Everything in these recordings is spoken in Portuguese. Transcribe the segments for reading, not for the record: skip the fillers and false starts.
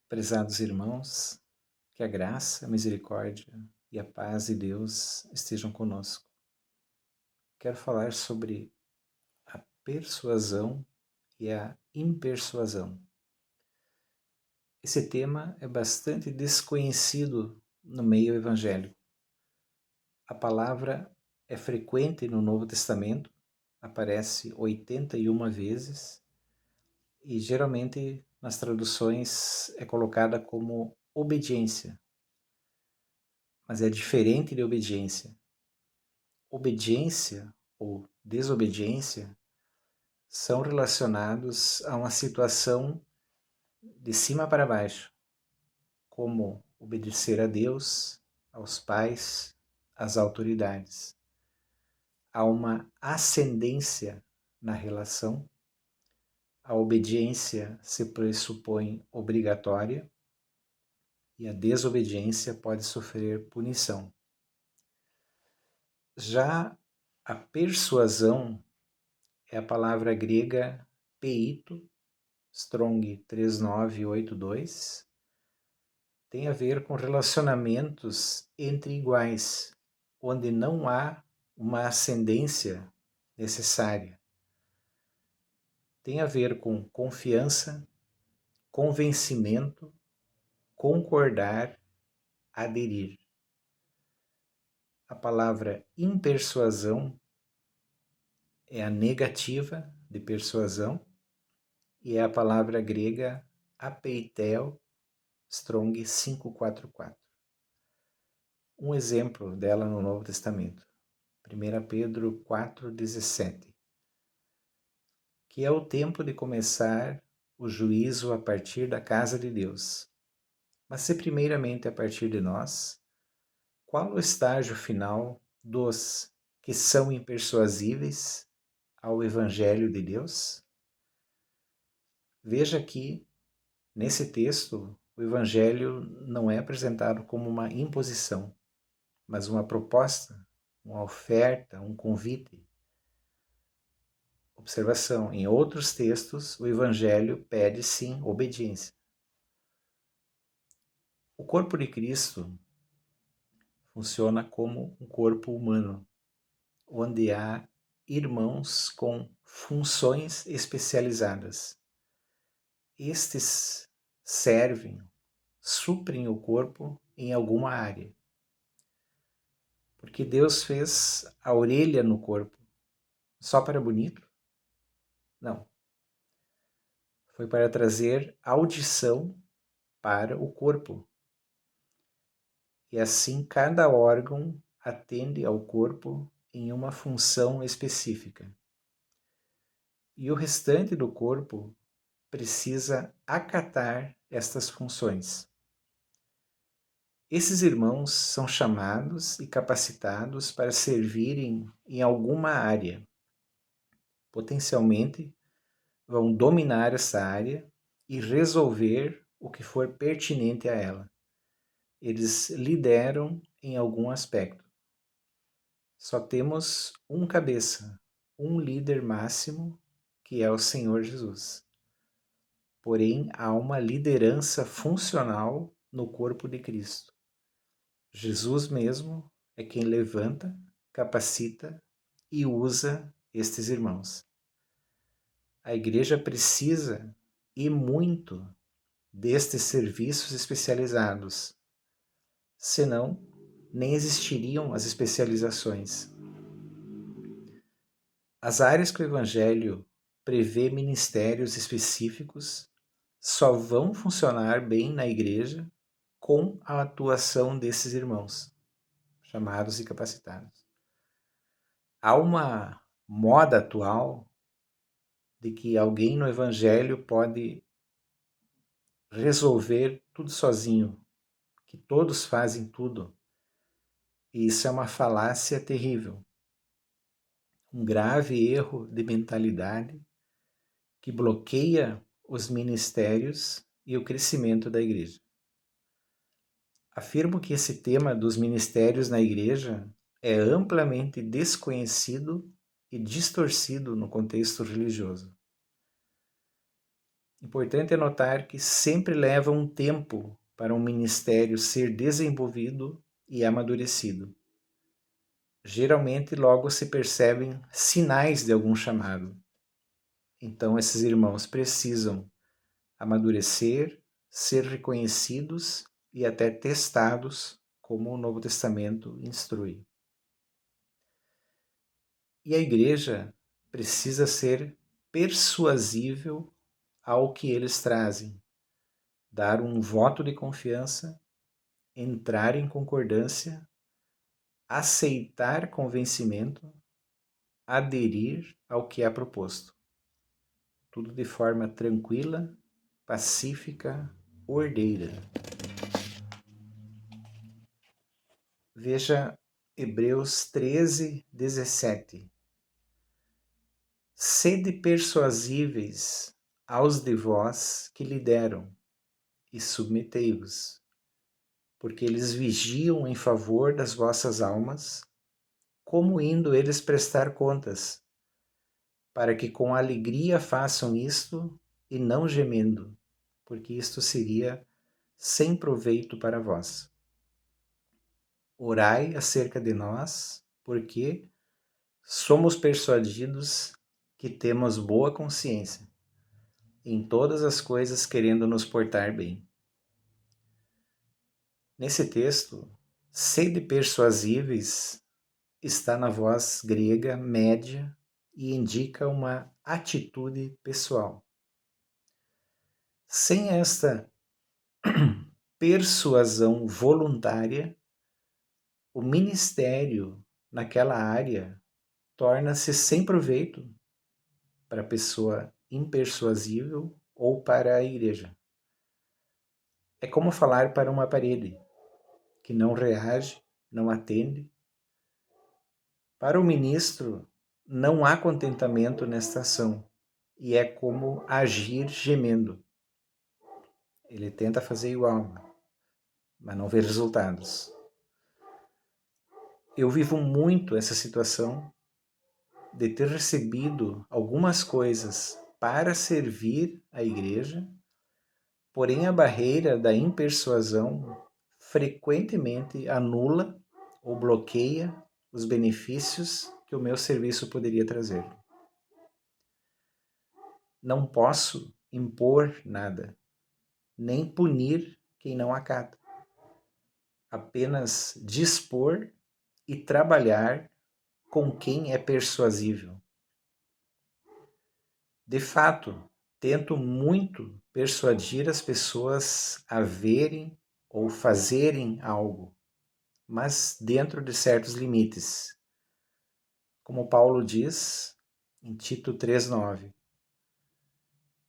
Prezados irmãos, que a graça, a misericórdia e a paz de Deus estejam conosco. Quero falar sobre a persuasão e a impersuasão. Esse tema é bastante desconhecido no meio evangélico. A palavra é frequente no Novo Testamento, aparece 81 vezes e geralmente nas traduções é colocada como obediência, mas é diferente de obediência. Obediência ou desobediência são relacionados a uma situação de cima para baixo, como obedecer a Deus, aos pais, às autoridades. Há uma ascendência na relação, a obediência se pressupõe obrigatória e a desobediência pode sofrer punição. Já a persuasão é a palavra grega peito, Strong 3982, tem a ver com relacionamentos entre iguais, onde não há uma ascendência necessária. Tem a ver com confiança, convencimento, concordar, aderir. A palavra impersuasão é a negativa de persuasão e é a palavra grega apeitel, Strong 544. Um exemplo dela no Novo Testamento, 1 Pedro 4,17, que é o tempo de começar o juízo a partir da casa de Deus. Mas se primeiramente a partir de nós, qual o estágio final dos que são impersuasíveis ao Evangelho de Deus? Veja que, nesse texto, o Evangelho não é apresentado como uma imposição, mas uma proposta, uma oferta, um convite. Observação: em outros textos, o Evangelho pede sim obediência. O corpo de Cristo funciona como um corpo humano, onde há irmãos com funções especializadas. Estes servem, suprem o corpo em alguma área. Porque Deus fez a orelha no corpo só para bonito? Não. Foi para trazer audição para o corpo. E assim cada órgão atende ao corpo em uma função específica. E o restante do corpo precisa acatar estas funções. Esses irmãos são chamados e capacitados para servirem em alguma área. Potencialmente, vão dominar essa área e resolver o que for pertinente a ela. Eles lideram em algum aspecto. Só temos um cabeça, um líder máximo, que é o Senhor Jesus. Porém, há uma liderança funcional no corpo de Cristo. Jesus mesmo é quem levanta, capacita e usa estes irmãos. A igreja precisa, e muito, destes serviços especializados. Senão, nem existiriam as especializações. As áreas que o Evangelho prevê ministérios específicos só vão funcionar bem na igreja com a atuação desses irmãos, chamados e capacitados. Há uma moda atual de que alguém no Evangelho pode resolver tudo sozinho, que todos fazem tudo. E isso é uma falácia terrível. Um grave erro de mentalidade que bloqueia os ministérios e o crescimento da igreja. Afirmo que esse tema dos ministérios na igreja é amplamente desconhecido e distorcido no contexto religioso. Importante é notar que sempre leva um tempo para um ministério ser desenvolvido e amadurecido. Geralmente, logo se percebem sinais de algum chamado. Então, esses irmãos precisam amadurecer, ser reconhecidos e até testados, como o Novo Testamento instrui. E a igreja precisa ser persuasível ao que eles trazem, dar um voto de confiança, entrar em concordância, aceitar convencimento, aderir ao que é proposto. Tudo de forma tranquila, pacífica, ordeira. Veja Hebreus 13, 17. Sede persuasíveis aos de vós que lideram, e submetei-vos, porque eles vigiam em favor das vossas almas, como indo eles prestar contas, para que com alegria façam isto e não gemendo, porque isto seria sem proveito para vós. Orai acerca de nós, porque somos persuadidos que temos boa consciência, em todas as coisas querendo nos portar bem. Nesse texto, sede persuasíveis está na voz grega média e indica uma atitude pessoal. Sem esta persuasão voluntária, o ministério naquela área torna-se sem proveito para a pessoa impersuasível ou para a igreja. É como falar para uma parede que não reage, não atende. Para o ministro, não há contentamento nesta ação, e é como agir gemendo. Ele tenta fazer igual, mas não vê resultados. Eu vivo muito essa situação de ter recebido algumas coisas para servir a igreja, porém a barreira da impersuasão frequentemente anula ou bloqueia os benefícios que o meu serviço poderia trazer. Não posso impor nada, nem punir quem não acata. Apenas dispor e trabalhar com quem é persuasível. De fato, tento muito persuadir as pessoas a verem ou fazerem algo, mas dentro de certos limites. Como Paulo diz em Tito 3,9.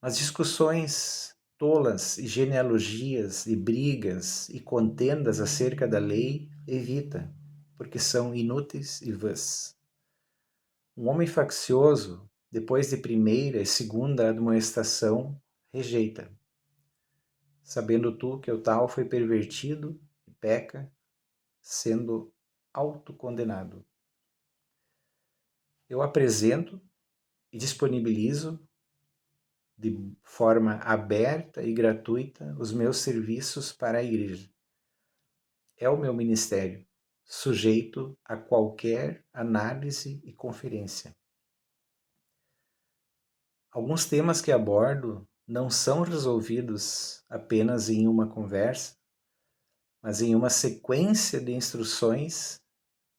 As discussões tolas e genealogias e brigas e contendas acerca da lei evita, porque são inúteis e vãs. Um homem faccioso, depois de primeira e segunda admoestação, rejeita, sabendo tu que o tal foi pervertido e peca, sendo autocondenado. Eu apresento e disponibilizo de forma aberta e gratuita os meus serviços para a igreja. É o meu ministério, sujeito a qualquer análise e conferência. Alguns temas que abordo não são resolvidos apenas em uma conversa, mas em uma sequência de instruções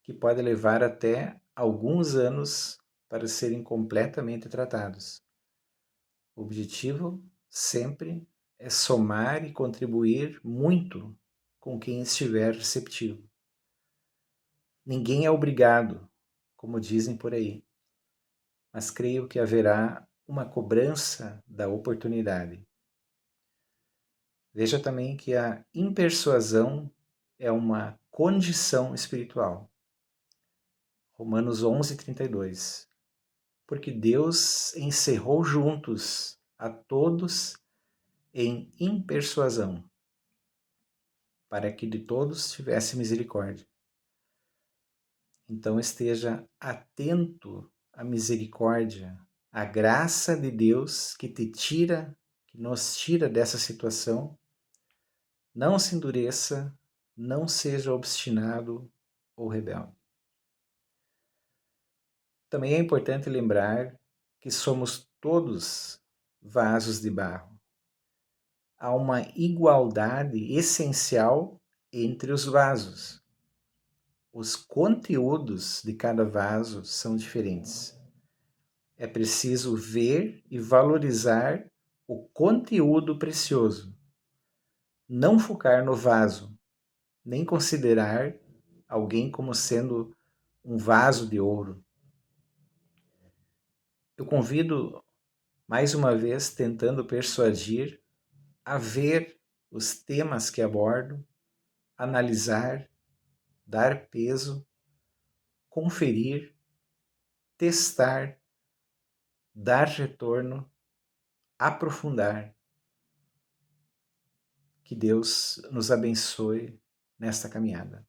que pode levar até alguns anos para serem completamente tratados. O objetivo sempre é somar e contribuir muito com quem estiver receptivo. Ninguém é obrigado, como dizem por aí, mas creio que haverá uma cobrança da oportunidade. Veja também que a impersuasão é uma condição espiritual. Romanos 11:32. Porque Deus encerrou juntos a todos em impersuasão, para que de todos tivesse misericórdia. Então esteja atento à misericórdia, à graça de Deus que te tira, que nos tira dessa situação, não se endureça, não seja obstinado ou rebelde. Também é importante lembrar que somos todos vasos de barro. Há uma igualdade essencial entre os vasos. Os conteúdos de cada vaso são diferentes. É preciso ver e valorizar o conteúdo precioso. Não focar no vaso, nem considerar alguém como sendo um vaso de ouro. Eu convido, mais uma vez, tentando persuadir, a ver os temas que abordo, analisar, dar peso, conferir, testar, dar retorno, aprofundar. Que Deus nos abençoe nesta caminhada.